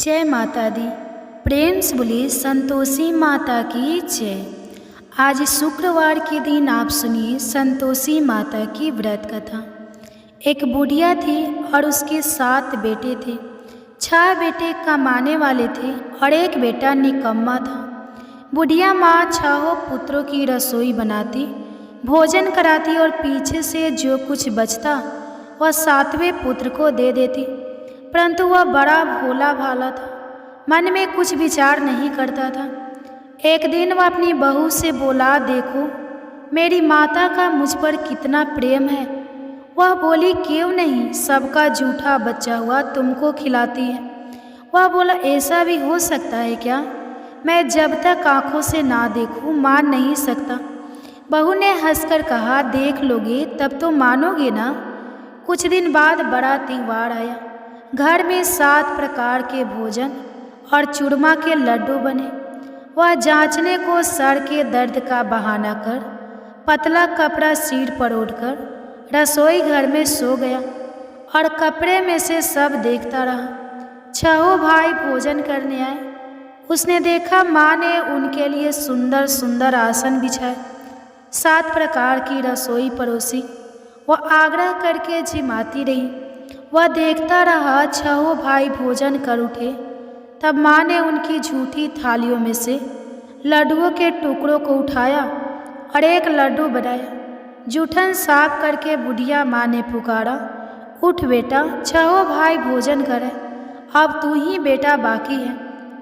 जय माता दी। प्रेम से बोली संतोषी माता की जय। आज शुक्रवार के दिन आप सुनिए संतोषी माता की व्रत कथा। एक बुढ़िया थी और उसके 7 बेटे थे। 6 बेटे कमाने वाले थे और एक बेटा निकम्मा था। बुढ़िया माँ 6 पुत्रों की रसोई बनाती, भोजन कराती और पीछे से जो कुछ बचता वह 7वें पुत्र को दे देती। परंतु वह बड़ा भोला भाला था, मन में कुछ विचार नहीं करता था। एक दिन वह अपनी बहू से बोला, देखो मेरी माता का मुझ पर कितना प्रेम है। वह बोली, क्यों नहीं, सबका जूठा बचा हुआ तुमको खिलाती है। वह बोला, ऐसा भी हो सकता है क्या? मैं जब तक आंखों से ना देखूं मान नहीं सकता। बहू ने हंसकर कहा, देख लोगे तब तो मानोगे ना। कुछ दिन बाद बड़ा त्योहार आया। घर में 7 प्रकार के भोजन और चूरमा के लड्डू बने। वह जांचने को सर के दर्द का बहाना कर पतला कपड़ा सिर पर ओढ़कर रसोई घर में सो गया और कपड़े में से सब देखता रहा। 6 भाई भोजन करने आए। उसने देखा माँ ने उनके लिए सुंदर सुंदर आसन बिछाए, 7 प्रकार की रसोई परोसी। वह आग्रह करके जिमाती रही। वह देखता रहा। 6 भाई भोजन कर उठे। तब माँ ने उनकी झूठी थालियों में से लड्डुओं के टुकड़ों को उठाया और एक लड्डू बनाया। जूठन साफ करके बुढ़िया माँ ने पुकारा, उठ बेटा, 6 भाई भोजन करे, अब तू ही बेटा बाकी है,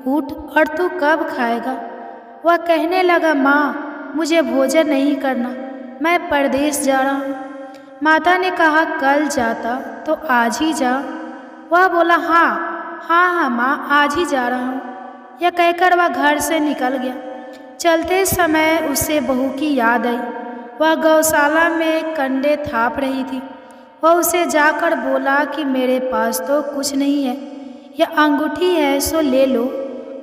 उठ और तू कब खाएगा? वह कहने लगा, माँ मुझे भोजन नहीं करना, मैं परदेश जा रहा हूँ। माता ने कहा, कल जाता तो आज ही जा। वह बोला, हाँ माँ, आज ही जा रहा हूँ। यह कहकर वह घर से निकल गया। चलते समय उसे बहू की याद आई। वह गौशाला में कंडे थाप रही थी। वह उसे जाकर बोला कि मेरे पास तो कुछ नहीं है, यह अंगूठी है सो ले लो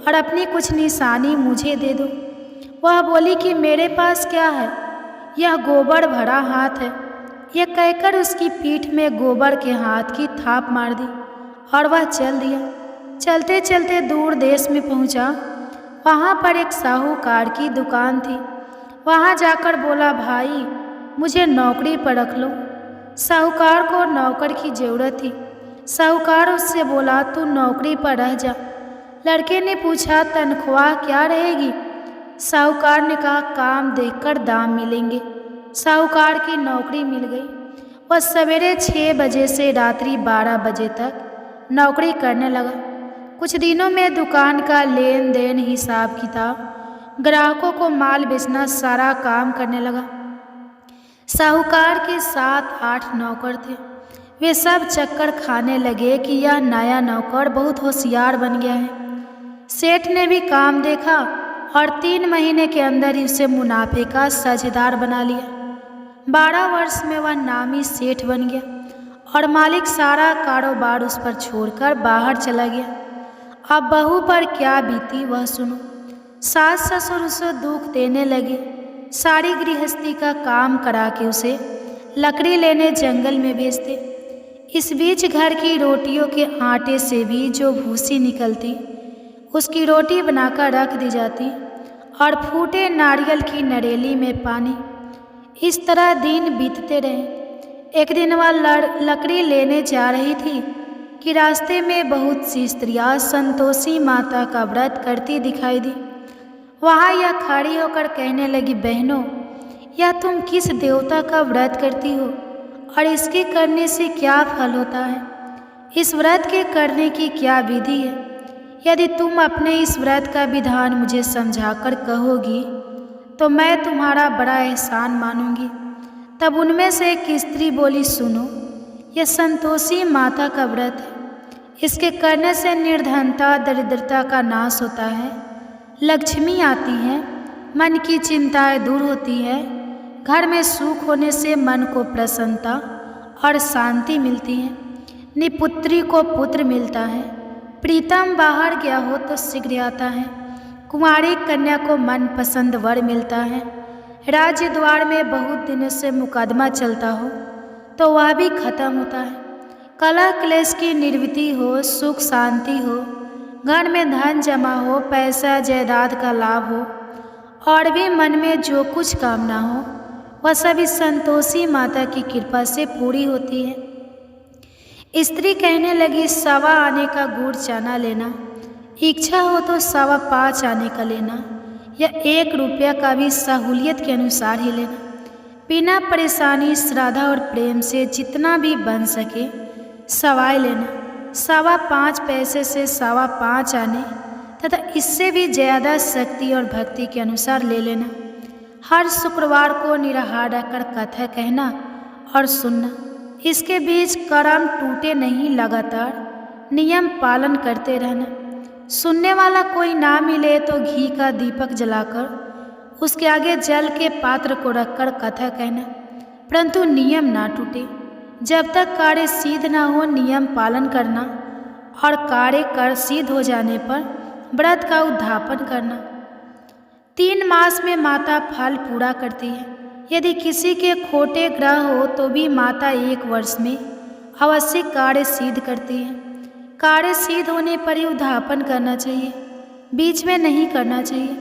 और अपनी कुछ निशानी मुझे दे दो। वह बोली कि मेरे पास क्या है, यह गोबर भरा हाथ है। यह कहकर उसकी पीठ में गोबर के हाथ की थाप मार दी और वह चल दिया। चलते चलते दूर देश में पहुंचा। वहाँ पर एक साहूकार की दुकान थी। वहाँ जाकर बोला, भाई मुझे नौकरी पर रख लो। साहूकार को नौकर की ज़रूरत थी। साहूकार उससे बोला, तू नौकरी पर रह जा। लड़के ने पूछा, तनख्वाह क्या रहेगी? साहूकार ने कहा, काम देखकर दाम मिलेंगे। साहूकार की नौकरी मिल गई। वह सवेरे 6 बजे से रात्रि 12 बजे तक नौकरी करने लगा। कुछ दिनों में दुकान का लेन देन, हिसाब किताब, ग्राहकों को माल बेचना, सारा काम करने लगा। साहूकार के 7-8 नौकर थे। वे सब चक्कर खाने लगे कि यह नया नौकर बहुत होशियार बन गया है। सेठ ने भी काम देखा और 3 महीने के अंदर ही उसे मुनाफे का साझेदार बना लिया। 12 वर्ष में वह नामी सेठ बन गया और मालिक सारा कारोबार उस पर छोड़कर बाहर चला गया। अब बहू पर क्या बीती वह सुनो। सास ससुर उसे दुख देने लगे। सारी गृहस्थी का काम करा के उसे लकड़ी लेने जंगल में भेजते। इस बीच घर की रोटियों के आटे से भी जो भूसी निकलती, उसकी रोटी बनाकर रख दी जाती और फूटे नारियल की नरेली में पानी। इस तरह दिन बीतते रहे। एक दिन वह लकड़ी लेने जा रही थी कि रास्ते में बहुत सी स्त्रियां संतोषी माता का व्रत करती दिखाई दी। वहाँ यह खड़ी होकर कहने लगी, बहनों, यह तुम किस देवता का व्रत करती हो और इसके करने से क्या फल होता है? इस व्रत के करने की क्या विधि है? यदि तुम अपने इस व्रत का विधान मुझे समझाकर कहोगी तो मैं तुम्हारा बड़ा एहसान मानूंगी। तब उनमें से एक स्त्री बोली, सुनो, यह संतोषी माता का व्रत है। इसके करने से निर्धनता, दरिद्रता का नाश होता है, लक्ष्मी आती है, मन की चिंताएं दूर होती है, घर में सुख होने से मन को प्रसन्नता और शांति मिलती है, निपुत्री को पुत्र मिलता है, प्रीतम बाहर गया हो तो शीघ्र आता है, कुंवारी कन्या को मनपसंद वर मिलता है, राज्य द्वार में बहुत दिनों से मुकदमा चलता हो तो वह भी खत्म होता है, कलह क्लेश की निवृत्ति हो, सुख शांति हो, घर में धन जमा हो, पैसा जायदाद का लाभ हो और भी मन में जो कुछ कामना हो वह सब इस संतोषी माता की कृपा से पूरी होती है। स्त्री कहने लगी, 1.25 आने का गुड़ चना लेना, इच्छा हो तो 5.25 आने का लेना या 1 रुपया का भी सहूलियत के अनुसार ही लेना। बिना परेशानी, श्रद्धा और प्रेम से जितना भी बन सके सवाई लेना। 5.25 पैसे से 5.25 आने तथा इससे भी ज़्यादा शक्ति और भक्ति के अनुसार ले लेना। हर शुक्रवार को निराहार रहकर कथा कहना और सुनना। इसके बीच कर्म टूटे नहीं, लगातार नियम पालन करते रहना। सुनने वाला कोई ना मिले तो घी का दीपक जलाकर उसके आगे जल के पात्र को रखकर कथा कहना, परंतु नियम ना टूटे। जब तक कार्य सिद्ध न हो नियम पालन करना और कार्य कर सिद्ध हो जाने पर व्रत का उद्यापन करना। 3 मास में माता फल पूरा करती है। यदि किसी के खोटे ग्रह हो तो भी माता 1 वर्ष में अवश्य कार्य सिद्ध करती है। कार्य सिद्ध होने पर ही उद्यापन करना चाहिए, बीच में नहीं करना चाहिए।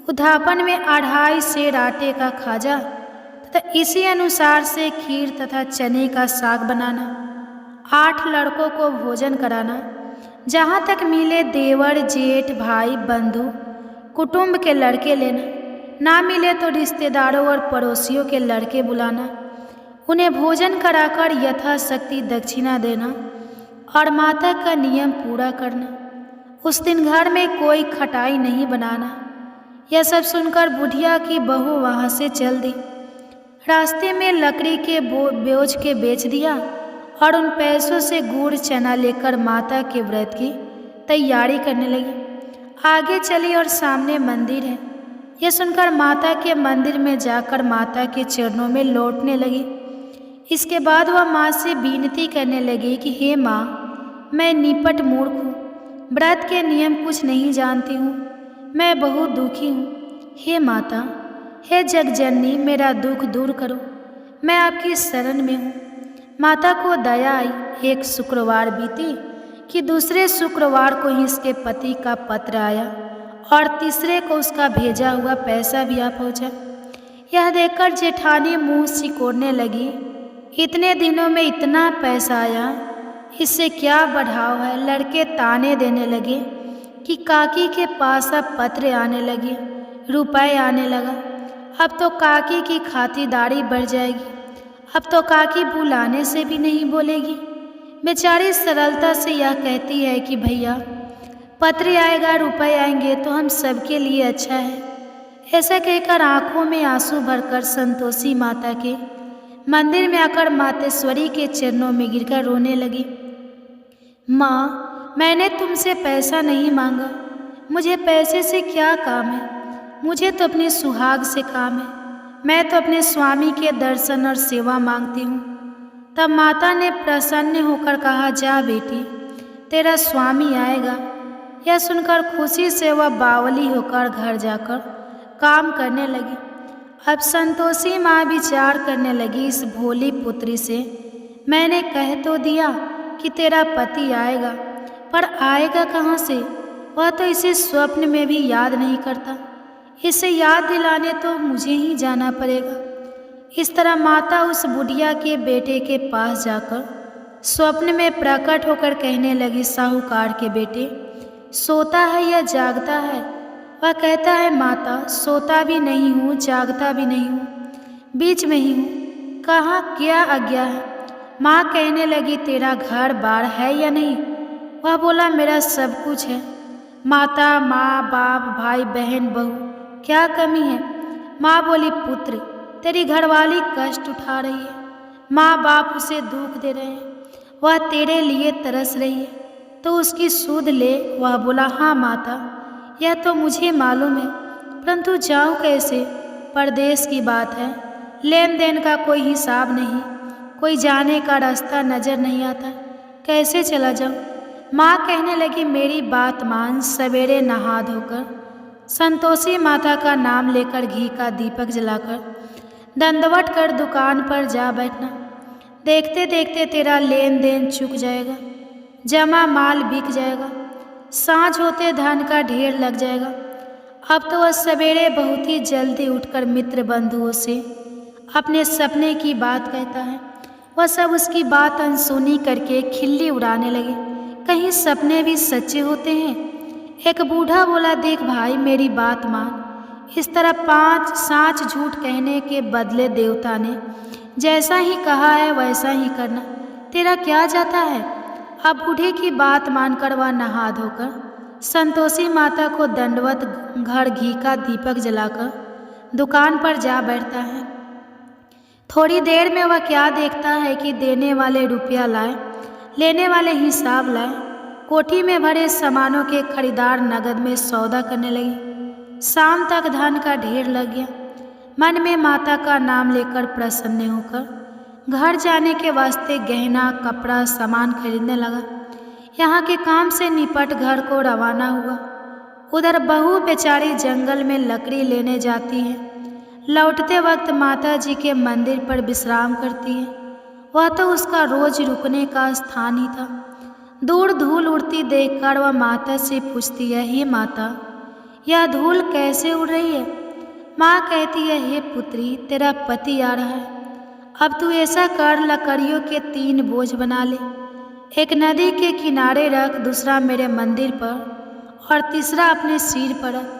उद्यापन में 2.5 सेर आटे का खाजा तथा इसी अनुसार से खीर तथा चने का साग बनाना। 8 लड़कों को भोजन कराना। जहाँ तक मिले देवर, जेठ, भाई, बंधु, कुटुंब के लड़के लेना। ना मिले तो रिश्तेदारों और पड़ोसियों के लड़के बुलाना। उन्हें भोजन कराकर यथाशक्ति दक्षिणा देना और माता का नियम पूरा करना। उस दिन घर में कोई खटाई नहीं बनाना। यह सब सुनकर बुढ़िया की बहू वहाँ से चल दी। रास्ते में लकड़ी के बोझ के बेच दिया और उन पैसों से गुड़ चना लेकर माता के व्रत की तैयारी करने लगी। आगे चली और सामने मंदिर है। यह सुनकर माता के मंदिर में जाकर माता के चरणों में लौटने लगी। इसके बाद वह माँ से विनती करने लगी कि हे माँ, मैं निपट मूर्ख हूँ, व्रत के नियम कुछ नहीं जानती हूँ, मैं बहुत दुखी हूँ। हे माता, हे जगजननी, मेरा दुख दूर करो, मैं आपकी शरण में हूँ। माता को दया आई। एक शुक्रवार बीती कि दूसरे शुक्रवार को ही इसके पति का पत्र आया और तीसरे को उसका भेजा हुआ पैसा भी आ पहुँचा। यह देखकर जेठानी मुंह सिकोड़ने लगी, इतने दिनों में इतना पैसा आया, इससे क्या बढ़ाव है। लड़के ताने देने लगे कि काकी के पास अब पत्र आने लगे, रुपए आने लगा, अब तो काकी की खातिरदारी बढ़ जाएगी, अब तो काकी बुलाने से भी नहीं बोलेगी। बेचारी सरलता से यह कहती है कि भैया पत्र आएगा, रुपए आएंगे तो हम सबके लिए अच्छा है। ऐसा कहकर आंखों में आंसू भरकर संतोषी माता के मंदिर में आकर मातेश्वरी के चरणों में गिरकर रोने लगी। माँ, मैंने तुमसे पैसा नहीं मांगा, मुझे पैसे से क्या काम है, मुझे तो अपने सुहाग से काम है, मैं तो अपने स्वामी के दर्शन और सेवा मांगती हूँ। तब माता ने प्रसन्न होकर कहा, जा बेटी, तेरा स्वामी आएगा। यह सुनकर खुशी से वह बावली होकर घर जाकर काम करने लगी। अब संतोषी माँ विचार करने लगी, इस भोली पुत्री से मैंने कह तो दिया कि तेरा पति आएगा, पर आएगा कहाँ से? वह तो इसे स्वप्न में भी याद नहीं करता। इसे याद दिलाने तो मुझे ही जाना पड़ेगा। इस तरह माता उस बुढ़िया के बेटे के पास जाकर स्वप्न में प्रकट होकर कहने लगी, साहूकार के बेटे, सोता है या जागता है? वह कहता है, माता, सोता भी नहीं हूँ, जागता भी नहीं हूँ, बीच में ही हूँ। कहाँ क्या आज्ञा है? माँ कहने लगी, तेरा घर बार है या नहीं? वह बोला, मेरा सब कुछ है। माता, माँ बाप, भाई बहन, बहू, क्या कमी है? माँ बोली, पुत्र, तेरी घरवाली कष्ट उठा रही है, माँ बाप उसे दुख दे रहे हैं, वह तेरे लिए तरस रही है, तो उसकी सूध ले। वह बोला, हाँ माता, यह तो मुझे मालूम है, परंतु जाऊँ कैसे? परदेश की बात है, लेन देन का कोई हिसाब नहीं, कोई जाने का रास्ता नज़र नहीं आता, कैसे चला जाऊँ? माँ कहने लगी, मेरी बात मान, सवेरे नहा धोकर संतोषी माता का नाम लेकर घी का दीपक जलाकर दंडवत कर दुकान पर जा बैठना। देखते देखते तेरा लेन देन चुक जाएगा, जमा माल बिक जाएगा, सांझ होते धन का ढेर लग जाएगा। अब तो वह सवेरे बहुत ही जल्दी उठकर मित्र बंधुओं से अपने सपने की बात कहता है। वह सब उसकी बात अनसुनी करके खिल्ली उड़ाने लगे। कहीं सपने भी सच्चे होते हैं। एक बूढ़ा बोला, देख भाई मेरी बात मान। इस तरह 5 साँच झूठ कहने के बदले देवता ने जैसा ही कहा है वैसा ही करना। तेरा क्या जाता है। अब बूढ़े की बात मानकर वह नहा धोकर संतोषी माता को दंडवत घर घी का दीपक जलाकर दुकान पर जा बैठता है। थोड़ी देर में वह क्या देखता है कि देने वाले रुपया लाए, लेने वाले हिसाब लाए। कोठी में भरे सामानों के खरीदार नगद में सौदा करने लगे। शाम तक धन का ढेर लग गया। मन में माता का नाम लेकर प्रसन्न होकर घर जाने के वास्ते गहना कपड़ा सामान खरीदने लगा। यहाँ के काम से निपट घर को रवाना हुआ। उधर बहू बेचारी जंगल में लकड़ी लेने जाती है। लौटते वक्त माता जी के मंदिर पर विश्राम करती है। वह तो उसका रोज रुकने का स्थान ही था। दूर धूल उड़ती देखकर वह माता से पूछती है, हे माता यह धूल कैसे उड़ रही है। माँ कहती है, हे पुत्री तेरा पति आ रहा है। अब तू ऐसा कर, लकड़ियों के 3 बोझ बना ले। एक नदी के किनारे रख, दूसरा मेरे मंदिर पर और तीसरा अपने सिर पर रख।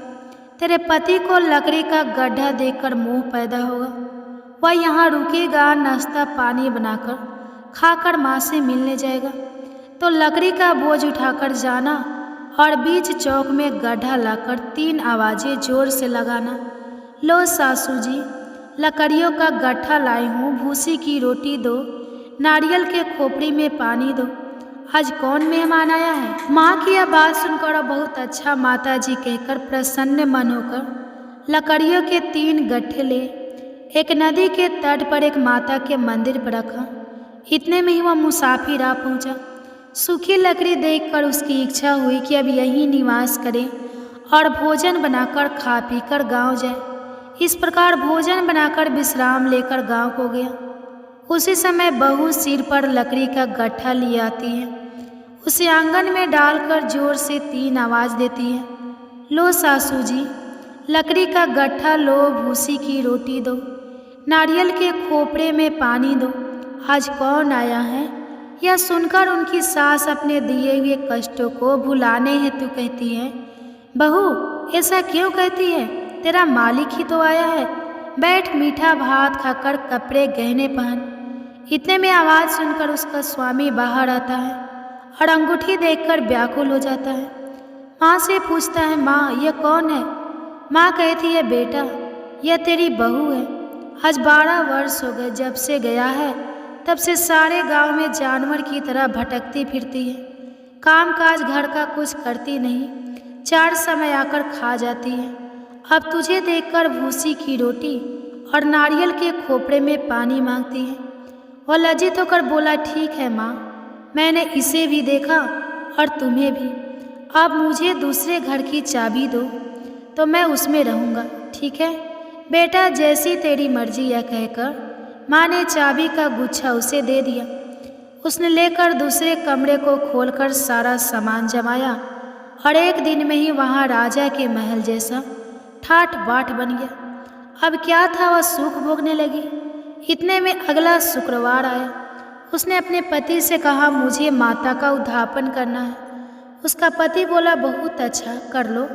तेरे पति को लकड़ी का गड्ढा देखकर मोह पैदा होगा। वह यहाँ रुकेगा, नाश्ता पानी बनाकर खाकर माँ से मिलने जाएगा। तो लकड़ी का बोझ उठाकर जाना और बीच चौक में गड्ढा लाकर 3 आवाज़ें जोर से लगाना। लो सासू जी, लकड़ियों का गट्ठा लाई हूँ, भूसी की रोटी दो, नारियल के खोपड़ी में पानी दो। आज कौन मेहमान आया है। माँ की यह बात सुनकर बहुत अच्छा माता जी कहकर प्रसन्न मन होकर लकड़ियों के 3 गट्ठे ले एक नदी के तट पर एक माता के मंदिर पर रखा। इतने में ही वह मुसाफिर आ पहुँचा। सूखी लकड़ी देखकर उसकी इच्छा हुई कि अब यहीं निवास करे और भोजन बनाकर खा पीकर गांव जाए। इस प्रकार भोजन बनाकर विश्राम लेकर गांव को गया। उसी समय बहू सिर पर लकड़ी का गट्ठा लिए आती है। उसे आंगन में डालकर जोर से 3 आवाज़ देती है। लो सासू जी, लकड़ी का गट्ठा लो, भूसी की रोटी दो, नारियल के खोपड़े में पानी दो। आज कौन आया है। यह सुनकर उनकी सास अपने दिए हुए कष्टों को भुलाने हेतु कहती है, बहू ऐसा क्यों कहती है, तेरा मालिक ही तो आया है। बैठ, मीठा भात खाकर कपड़े गहने पहन। इतने में आवाज़ सुनकर उसका स्वामी बाहर आता है और अंगूठी देखकर व्याकुल हो जाता है। माँ से पूछता है, माँ यह कौन है। माँ कहती है, बेटा यह तेरी बहू है। आज 12 वर्ष हो गए जब से गया है, तब से सारे गांव में जानवर की तरह भटकती फिरती है। काम काज घर का कुछ करती नहीं, 4 समय आकर खा जाती है। अब तुझे देखकर भूसी की रोटी और नारियल के खोपड़े में पानी मांगती है। वह लज्जित होकर बोला, ठीक है माँ, मैंने इसे भी देखा और तुम्हें भी। अब मुझे दूसरे घर की चाबी दो तो मैं उसमें रहूँगा। ठीक है बेटा, जैसी तेरी मर्जी। यह कहकर माँ ने चाबी का गुच्छा उसे दे दिया। उसने लेकर दूसरे कमरे को खोलकर सारा सामान जमाया और एक दिन में ही वहाँ राजा के महल जैसा ठाठ बाट बन गया। अब क्या था, वह सुख भोगने लगी। इतने में अगला शुक्रवार आया। उसने अपने पति से कहा, मुझे माता का उद्धापन करना है। उसका पति बोला, बहुत अच्छा, कर लो,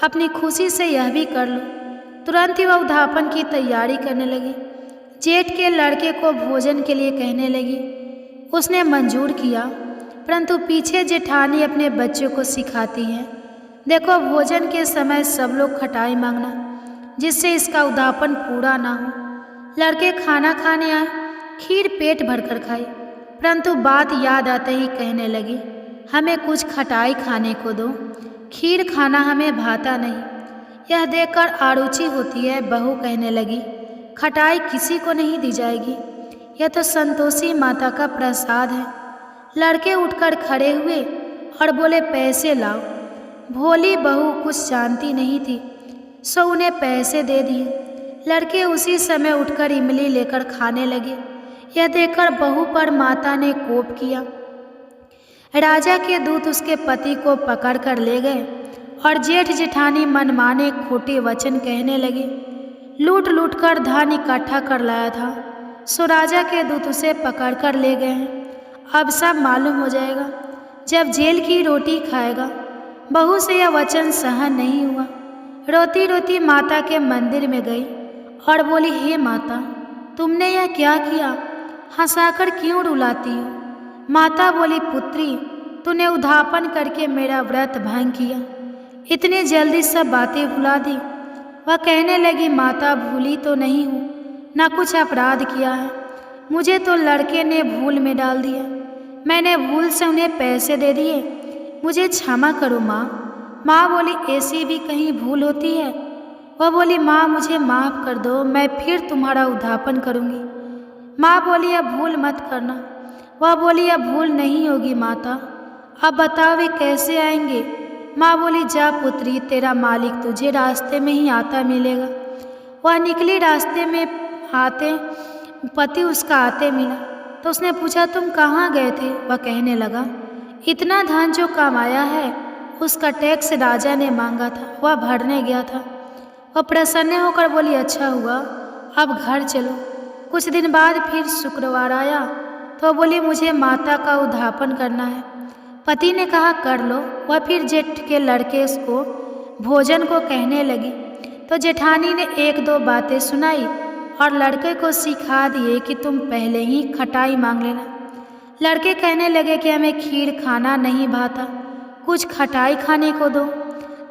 अपनी खुशी से यह भी कर लो। तुरंत ही वह उद्धापन की तैयारी करने लगी। जेठ के लड़के को भोजन के लिए कहने लगी। उसने मंजूर किया, परंतु पीछे जेठानी अपने बच्चों को सिखाती है, देखो भोजन के समय सब लोग खटाई मांगना, जिससे इसका उद्धापन पूरा ना हो। लड़के खाना खाने आए, खीर पेट भरकर खाई, परंतु बात याद आते ही कहने लगी, हमें कुछ खटाई खाने को दो, खीर खाना हमें भाता नहीं। यह देखकर आरुचि होती है। बहू कहने लगी, खटाई किसी को नहीं दी जाएगी, यह तो संतोषी माता का प्रसाद है। लड़के उठकर खड़े हुए और बोले, पैसे लाओ। भोली बहू कुछ जानती नहीं थी, सो उन्हें पैसे दे दिए। लड़के उसी समय उठकर इमली लेकर खाने लगे। यह देखकर बहू पर माता ने कोप किया। राजा के दूत उसके पति को पकड़ कर ले गए और जेठ जेठानी मनमाने खोटे वचन कहने लगे। लूट लूट कर धन इकट्ठा कर लाया था, सो राजा के दूत उसे पकड़ कर ले गए हैं। अब सब मालूम हो जाएगा जब जेल की रोटी खाएगा। बहू से यह वचन सहन नहीं हुआ। रोती रोती माता के मंदिर में गई और बोली, हे माता, तुमने यह क्या किया? हंसाकर क्यों रुलाती हो? माता बोली, पुत्री, तूने उद्धापन करके मेरा व्रत भंग किया, इतनी जल्दी सब बातें भुला दी। वह कहने लगी, माता, भूली तो नहीं हूँ, ना कुछ अपराध किया है। मुझे तो लड़के ने भूल में डाल दिया, मैंने भूल से उन्हें पैसे दे दिए, मुझे क्षमा करो माँ। माँ बोली, ऐसी भी कहीं भूल होती है? वह बोली, माँ, मुझे माफ़ कर दो, मैं फिर तुम्हारा उद्धापन करूँगी। माँ बोली, अब भूल मत करना। वह बोली, अब भूल नहीं होगी माता। अब बताओ वे कैसे आएंगे? माँ बोली, जा पुत्री, तेरा मालिक तुझे रास्ते में ही आता मिलेगा। वह निकली, रास्ते में आते पति उसका आते मिला तो उसने पूछा, तुम कहाँ गए थे? वह कहने लगा, इतना धन जो कमाया है उसका टैक्स राजा ने मांगा था, वह भरने गया था। वह प्रसन्न होकर बोली, अच्छा हुआ, अब घर चलो। कुछ दिन बाद फिर शुक्रवार आया तो बोली, मुझे माता का उद्धापन करना है। पति ने कहा, कर लो। वह फिर जेठ के लड़के को भोजन को कहने लगी तो जेठानी ने एक दो बातें सुनाई और लड़के को सिखा दिए कि तुम पहले ही खटाई मांग लेना। लड़के कहने लगे कि हमें खीर खाना नहीं भाता, कुछ खटाई खाने को दो।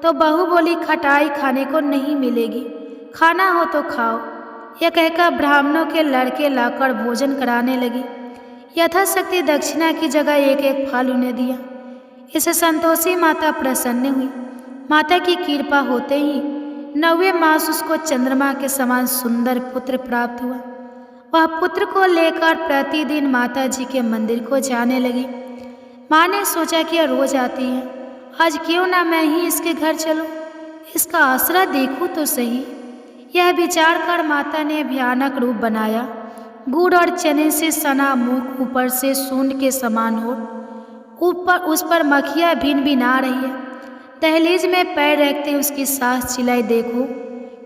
तो बहू बोली, खटाई खाने को नहीं मिलेगी, खाना हो तो खाओ। यह कहकर ब्राह्मणों के लड़के लाकर भोजन कराने लगी। यथाशक्ति दक्षिणा की जगह एक एक फल उन्हें दिया। इससे संतोषी माता प्रसन्न हुई। माता की कृपा होते ही 9वें मास उसको चंद्रमा के समान सुंदर पुत्र प्राप्त हुआ। वह पुत्र को लेकर प्रतिदिन माता जी के मंदिर को जाने लगी। माँ ने सोचा कि यह रोज आती है, आज क्यों ना मैं ही इसके घर चलूं, इसका आसरा देखूं तो सही। यह विचार कर माता ने भयानक रूप बनाया। गुड़ और चने से सना मुख, ऊपर से सूंड के समान हो, ऊपर उस पर मक्खियाँ भिन भिना रही है। दहलीज में पैर रखते उसकी सास चिल्लाई, देखो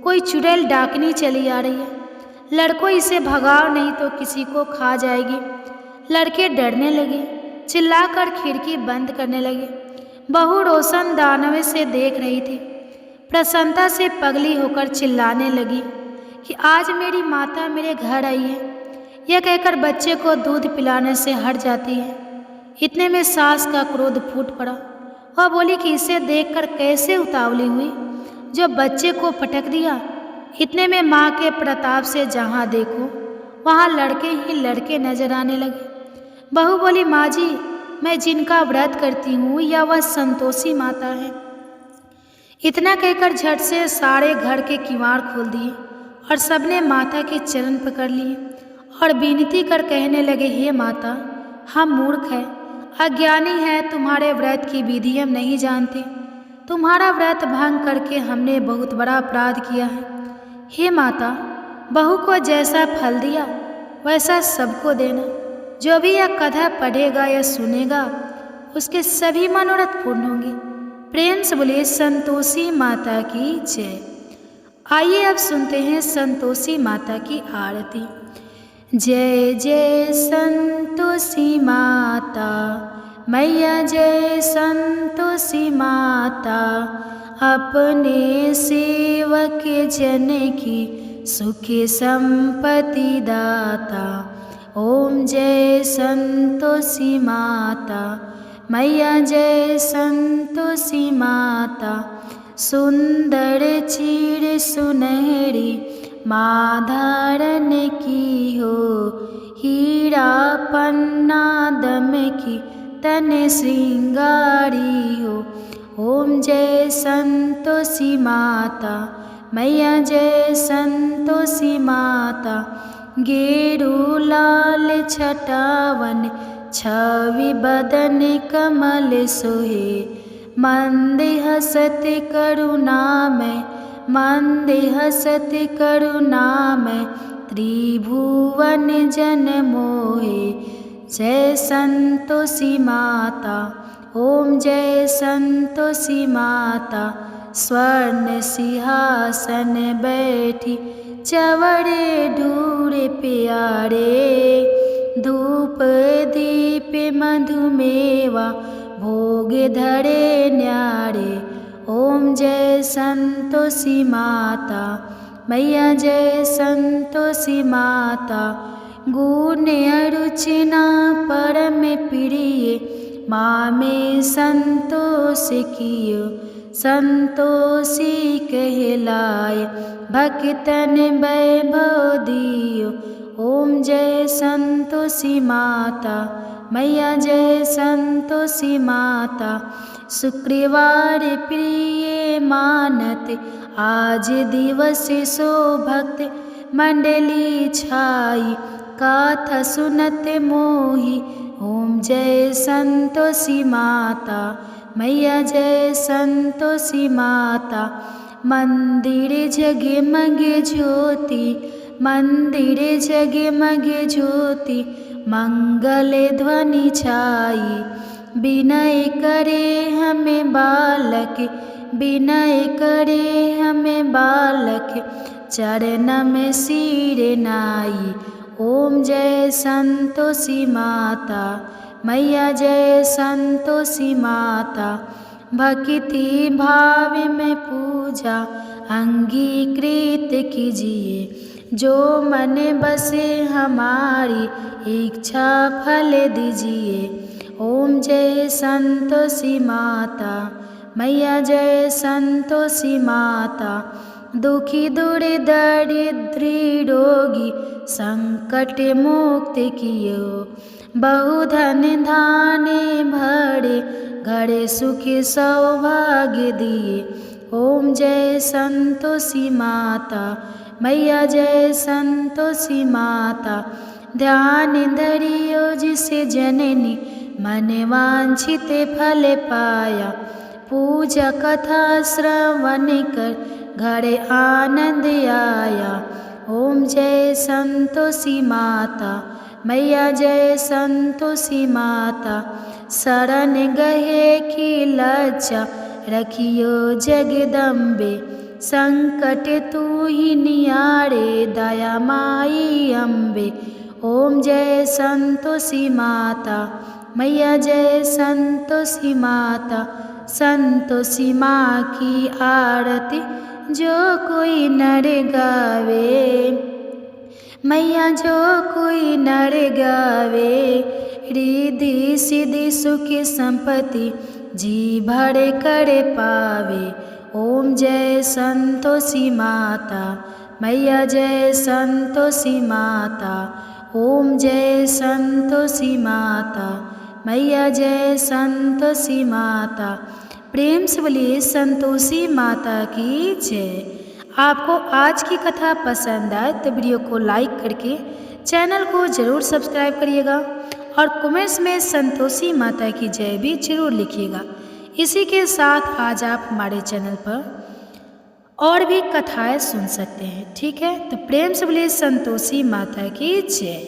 कोई चुड़ैल डाकनी चली आ रही है, लड़कों इसे भगाओ नहीं तो किसी को खा जाएगी। लड़के डरने लगे, चिल्लाकर खिड़की बंद करने लगे। बहू रोशन दानवे से देख रही थी। प्रसन्नता से पगली होकर चिल्लाने लगी कि आज मेरी माता मेरे घर आई है। यह कहकर बच्चे को दूध पिलाने से हट जाती है। इतने में सास का क्रोध फूट पड़ा। वह बोली कि इसे देखकर कैसे उतावली हुई जो बच्चे को पटक दिया। इतने में माँ के प्रताप से जहाँ देखो वहाँ लड़के ही लड़के नजर आने लगे। बहू बोली, माँ जी, मैं जिनका व्रत करती हूँ या वह संतोषी माता है। इतना कहकर झट से सारे घर के किवाड़ खोल दिए और सबने माता के चरण पकड़ लिए और विनती कर कहने लगे, हे माता, हम मूर्ख हैं, अज्ञानी हैं, तुम्हारे व्रत की विधि हम नहीं जानते। तुम्हारा व्रत भंग करके हमने बहुत बड़ा अपराध किया है। हे माता, बहू को जैसा फल दिया वैसा सबको देना। जो भी यह कथा पढ़ेगा या सुनेगा उसके सभी मनोरथ पूर्ण होंगे। प्रेम से बोलिए संतोषी माता की जय। आइए अब सुनते हैं संतोषी माता की आरती। जय जय संतोषी माता मैया, जय संतोषी माता, अपने सेवक जन की सुख संपत्ति दाता। ओम जय संतोषी माता मैया, जय संतोषी माता, सुंदर चीर सुनहरी माँ धारण की हो, हीरा पन्ना दम की तन श्रृंगारी हो। ओम जय संतोषी माता मैया, जय संतोषी माता, गेरू लाल छटावन छवि बदन कमल सोहे, मंद हसत करुणामय, मंद हसत करुणामय, त्रिभुवन जन मोहे। जय संतोषी माता। ओम जय संतोषी माता। स्वर्ण सिंहासन बैठी चवड़े ढूरे प्यारे, धूप दीप मधुमेवा भोग धरे न्यारे। ओम जय संतोषी माता। मैया जय संतोषी माता। गुण अरुचिना परम प्रिय, माँ में संतोष कियो संतोषी कहलाए। भक्तन वैभव दियो। ओम जय संतोषी माता। मैया जय संतोषी माता। शुक्रवार प्रिय मानत आज दिवस सो भक्त मंडली छाई, गाथा सुनत मोही। ओम जय संतोषी माता। मैया जय संतोषी माता। मंदिर जगमगे ज्योति, मंदिर जगमगे ज्योति, मंगल ध्वनि छाई। विनय करे हमें बालक, विनय करे हमें बालक, चरण में सिर नाई। ओम जय संतोषी माता। मैया जय संतोषी माता। भक्ति भाव में पूजा अंगीकृत कीजिए, जो मन बसे हमारी इच्छा फल दीजिए। ओम जय संतोषी माता। मैया जय संतोषी माता। दुखी दूर दरिद्री रोगी संकट मुक्त कियो, बहुधन धाने भरे घरे सुख सौभाग्य दिए। ओम जय संतोषी माता। मैया जय संतोषी माता। ध्यान धरियो जिसे जननी मन वांछित फल पाया, पूजा कथा श्रवण कर घरे आनंद आया। ओम जय संतोषी माता। मैया जय संतोषी माता। शरण गहे की लज्जा रखियो जगदम्बे, संकट तू ही नियारे दया माई अम्बे। ओम जय संतोषी माता। मैया जय संतोषी माता। संतोषी माँ की आरती जो कोई नर गावे, मैया जो कोई नर गावे, रिद्धि सिद्धि सुख संपत्ति जी भर कर पावे। ओम जय संतोषी माता। मैया जय संतोषी माता। ओम जय संतोषी माता। मैया जय संतोषी माता। प्रेम से बोलिए संतोषी माता की जय। आपको आज की कथा पसंद आए तो वीडियो को लाइक करके चैनल को ज़रूर सब्सक्राइब करिएगा और कमेंट्स में संतोषी माता की जय भी जरूर लिखिएगा। इसी के साथ आज आप हमारे चैनल पर और भी कथाएं सुन सकते हैं। ठीक है, तो प्रेम से बोलिए संतोषी माता की जय।